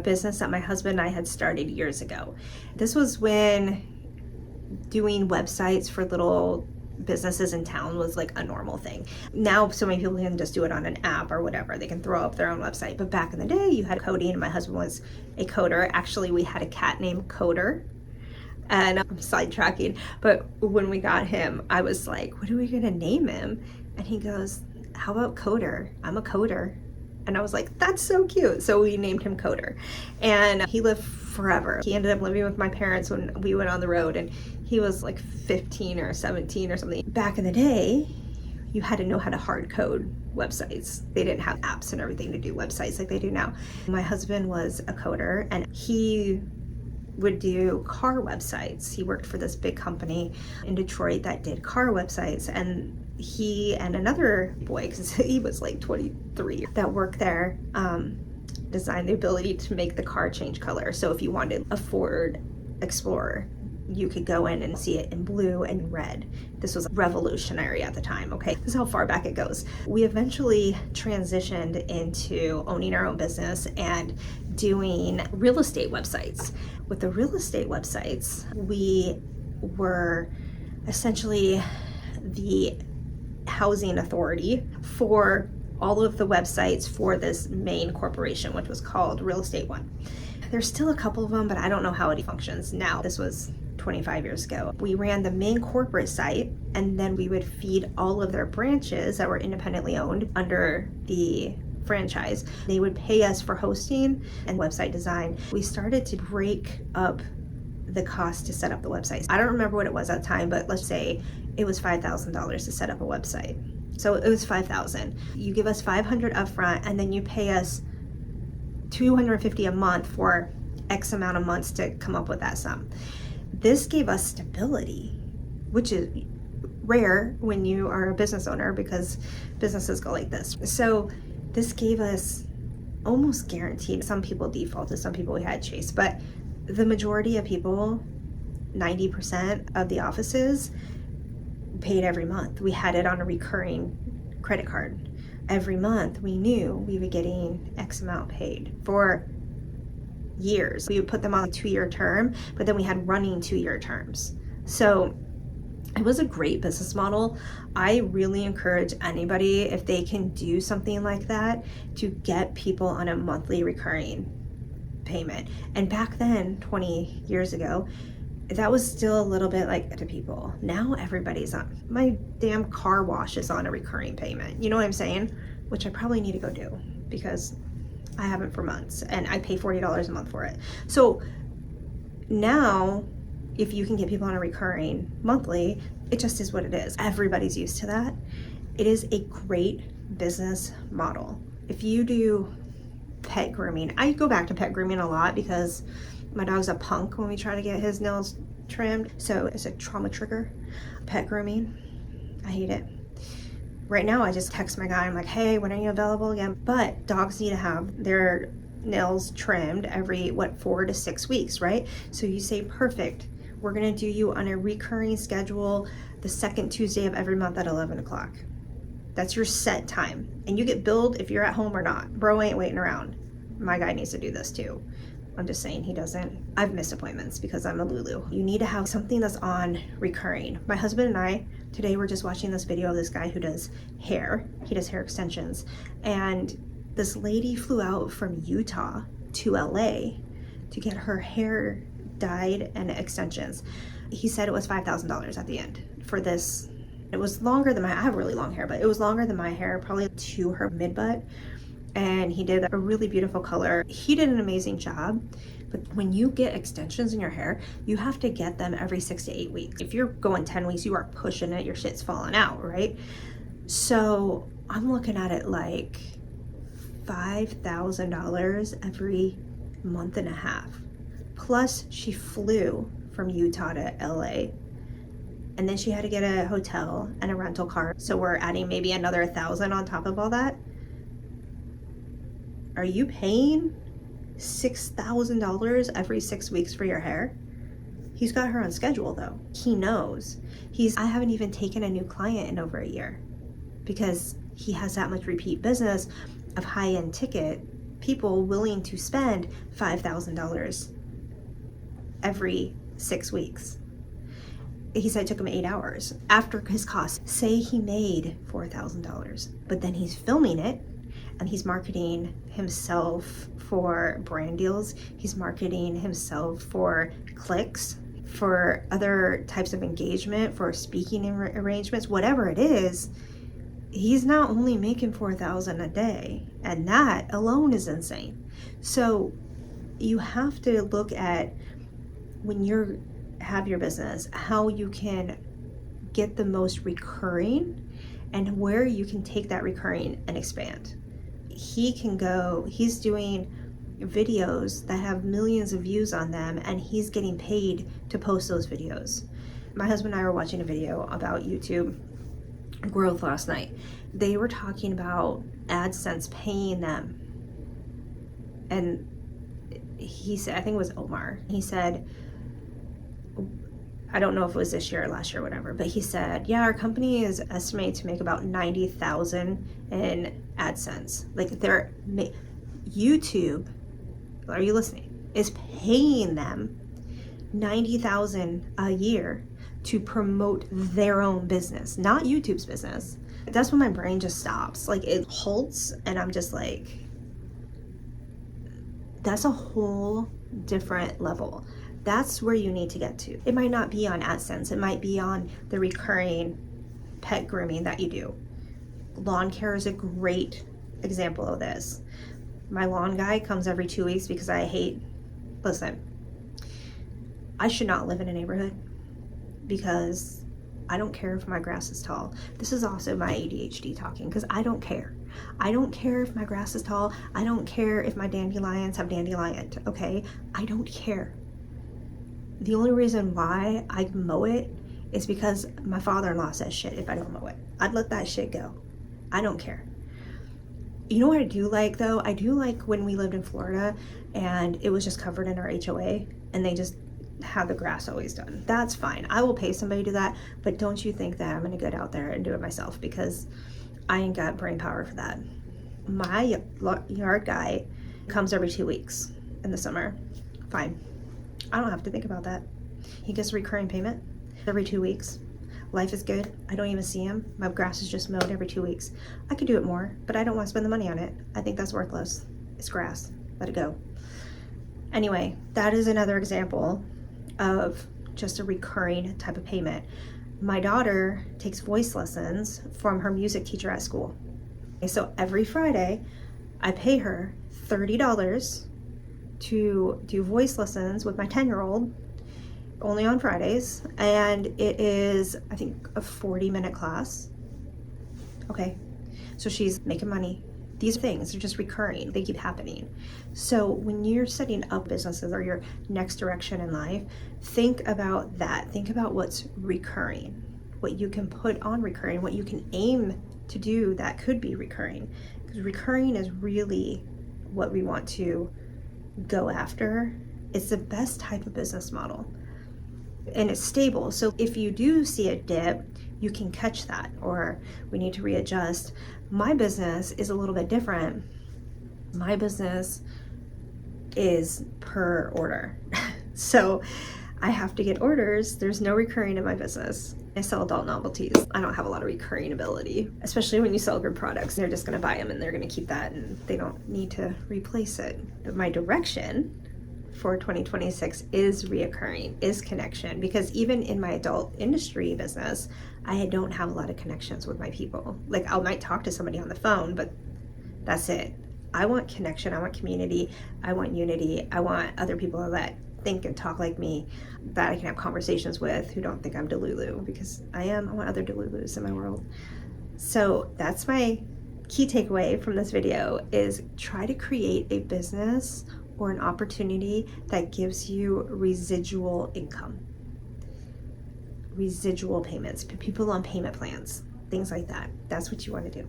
business that my husband and I had started years ago. This was when doing websites for little businesses in town was like a normal thing. Now so many people can just do it on an app or whatever. They can throw up their own website. But back in the day, you had coding, and my husband was a coder. Actually, we had a cat named Coder. And I'm sidetracking, but when we got him, I was like, what are we gonna name him? And he goes, how about Coder? I'm a coder. And I was like, that's so cute. So we named him Coder. And he lived forever. He ended up living with my parents when we went on the road, and he was like 15 or 17 or something. Back in the day, you had to know how to hard code websites. They didn't have apps and everything to do websites like they do now. My husband was a coder, and he would do car websites. He worked for this big company in Detroit that did car websites, and he and another boy, because he was like 23, that worked there, designed the ability to make the car change color. So if you wanted a Ford Explorer, you could go in and see it in blue and red. This was revolutionary at the time, okay? This is how far back it goes. We eventually transitioned into owning our own business and doing real estate websites. With the real estate websites, we were essentially the housing authority for all of the websites for this main corporation, which was called Real Estate One. There's still a couple of them, but I don't know how it functions now. This was 25 years ago. We ran the main corporate site, and then we would feed all of their branches that were independently owned under the franchise. They would pay us for hosting and website design. We started to break up the cost to set up the websites. I don't remember what it was at the time, but let's say it was $5,000 to set up a website. So it was $5,000. You give us $500 upfront, and then you pay us $250 a month for X amount of months to come up with that sum. This gave us stability, which is rare when you are a business owner, because businesses go like this. So this gave us almost guaranteed. Some people defaulted, some people we had chase, but the majority of people, 90% of the offices, paid every month. We had it on a recurring credit card. Every month we knew we were getting X amount paid for years. We would put them on a 2-year term, but then we had running 2-year terms. So it was a great business model. I really encourage anybody, if they can do something like that, to get people on a monthly recurring payment. And back then, 20 years ago, that was still a little bit like to people. Now everybody's on. My damn car wash is on a recurring payment. You know what I'm saying? Which I probably need to go do, because I haven't for months, and I pay $40 a month for it. So now, if you can get people on a recurring monthly, it just is what it is. Everybody's used to that. It is a great business model. If you do pet grooming, I go back to pet grooming a lot because my dog's a punk when we try to get his nails trimmed. So it's a trauma trigger. Pet grooming, I hate it. Right now, I just text my guy. I'm like, hey, when are you available again? But dogs need to have their nails trimmed every, 4 to 6 weeks, right? So you say, perfect. We're gonna do you on a recurring schedule the second Tuesday of every month at 11 o'clock. That's your set time. And you get billed if you're at home or not. Bro ain't waiting around. My guy needs to do this too. I'm just saying he doesn't. I've missed appointments because I'm a Lulu. You need to have something that's on recurring. My husband and I, today we're just watching this video of this guy who does hair. He does hair extensions. And this lady flew out from Utah to LA to get her hair dyed and extensions. He said it was $5,000 at the end for this. It was longer than I have really long hair, but it was longer than my hair, probably to her mid butt. And he did a really beautiful color. He did an amazing job. But when you get extensions in your hair, you have to get them every 6 to 8 weeks. If you're going 10 weeks, you are pushing it, your shit's falling out, right? So I'm looking at it like $5,000 every month and a half. Plus she flew from Utah to LA. And then she had to get a hotel and a rental car. So we're adding maybe another $1,000 on top of all that. Are you paying $6,000 every 6 weeks for your hair? He's got her on schedule though. He knows. I haven't even taken a new client in over a year because he has that much repeat business of high-end ticket people willing to spend $5,000 every 6 weeks. He said it took him 8 hours after his costs. Say he made $4,000, but then he's filming it and he's marketing himself for brand deals. He's marketing himself for clicks, for other types of engagement, for speaking arrangements, whatever it is. He's not only making $4,000 a day, and that alone is insane. So you have to look at, when you have your business, how you can get the most recurring and where you can take that recurring and expand. He's doing videos that have millions of views on them, and he's getting paid to post those videos. My husband and I were watching a video about YouTube growth last night. They were talking about AdSense paying them, and he said, I think it was Omar, he said, I don't know if it was this year or last year or whatever, but he said, yeah, our company is estimated to make about $90,000 in AdSense. Like, YouTube, are you listening, is paying them $90,000 a year to promote their own business, not YouTube's business. That's when my brain just stops. Like, it halts, and I'm just like, that's a whole different level. That's where you need to get to. It might not be on AdSense. It might be on the recurring pet grooming that you do. Lawn care is a great example of this. My lawn guy comes every 2 weeks because listen, I should not live in a neighborhood because I don't care if my grass is tall. This is also my ADHD talking, because I don't care. I don't care if my grass is tall. I don't care if my dandelions have dandelion, okay? I don't care. The only reason why I mow it is because my father-in-law says shit if I don't mow it. I'd let that shit go. I don't care. You know what I do like though? I do like when we lived in Florida and it was just covered in our HOA and they just have the grass always done. That's fine. I will pay somebody to do that, but don't you think that I'm gonna get out there and do it myself, because I ain't got brain power for that. My yard guy comes every 2 weeks in the summer. Fine. I don't have to think about that. He gets a recurring payment every 2 weeks. Life is good. I don't even see him. My grass is just mowed every 2 weeks. I could do it more, but I don't want to spend the money on it. I think that's worthless. It's grass. Let it go. Anyway, that is another example of just a recurring type of payment. My daughter takes voice lessons from her music teacher at school. So every Friday, I pay her $30 to do voice lessons with my 10-year-old, only on Fridays, and it is, I think, a 40-minute class. Okay, so she's making money. These things are just recurring. They keep happening. So when you're setting up businesses or your next direction in life, think about that. Think about what's recurring, what you can put on recurring, what you can aim to do that could be recurring. Because recurring is really what we want to go after. It's the best type of business model. And it's stable. So if you do see a dip, you can catch that, or we need to readjust. My business is a little bit different. My business is per order. So I have to get orders. There's no recurring in my business. I sell adult novelties. I don't have a lot of recurring ability, especially when you sell good products. They're just going to buy them and they're going to keep that and they don't need to replace it. But my direction for 2026 is reoccurring, is connection, because even in my adult industry business, I don't have a lot of connections with my people. Like, I might talk to somebody on the phone, but that's it. I want connection. I want community. I want unity. I want other people that think and talk like me, that I can have conversations with, who don't think I'm Delulu, because I am. I want other Delulus in my world. So that's my key takeaway from this video, is try to create a business or an opportunity that gives you residual income, residual payments, people on payment plans, things like that. That's what you want to do.